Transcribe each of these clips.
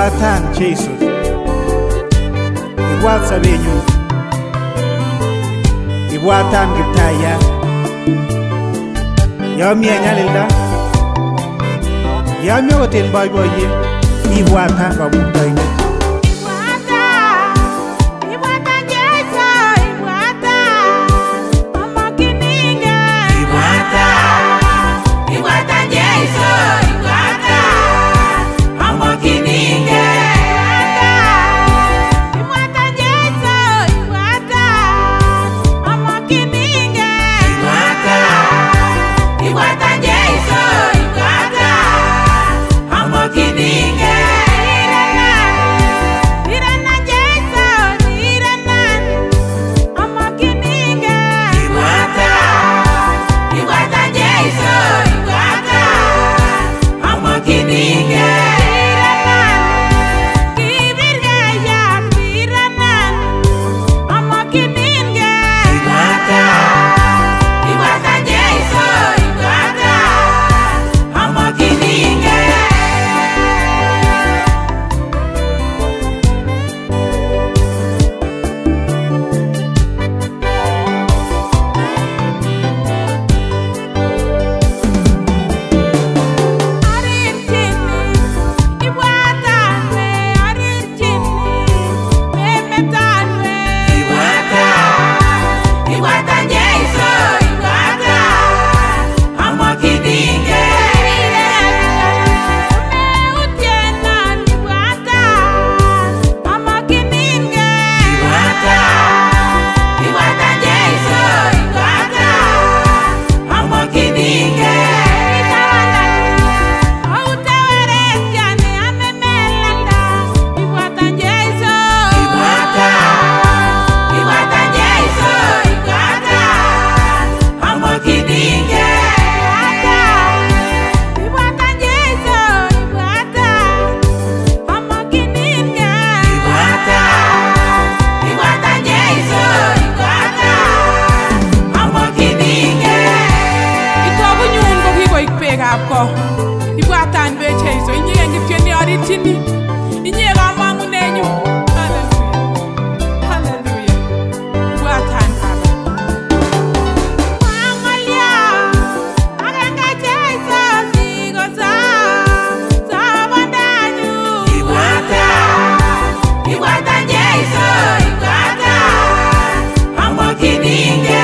Ibwatan Jesu, ibwat sabenyu, ibwatan Kiptayat. Yomi anyalilda, yomi akot en boiboiyet, ibwatan Kamuktaindet. Ibwatan be Jesu, inye ngipyeni aritini, inye kamangu nenyu. Hallelujah, hallelujah. Ibwatan Baba. Wangalia, aganga Jesu sigosa, sabandanyu. Ibwatan Jesu, ibwatan, amakininge.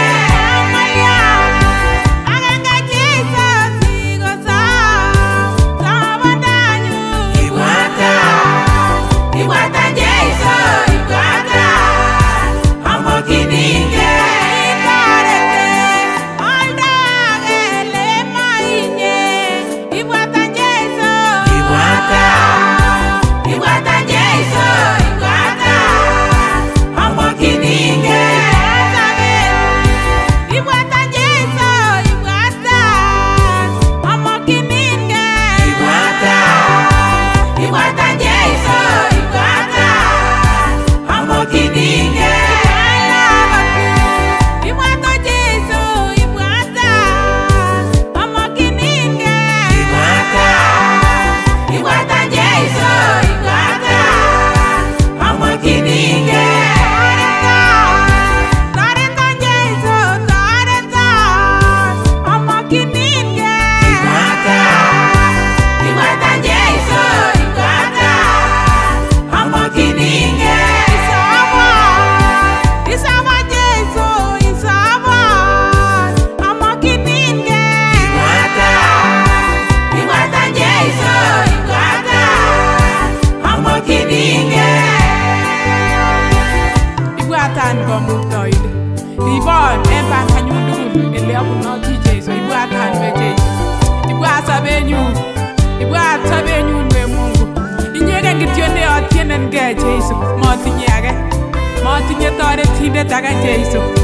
Ibon empa kanyudun elebu no Jesu. Ibwatan be Jesu. Ibwata benyu. Ibwata benyu be Mungu. Inyege ngityonde otienen ge Jesu. Motinye age. Motinye toretindet age Jesu.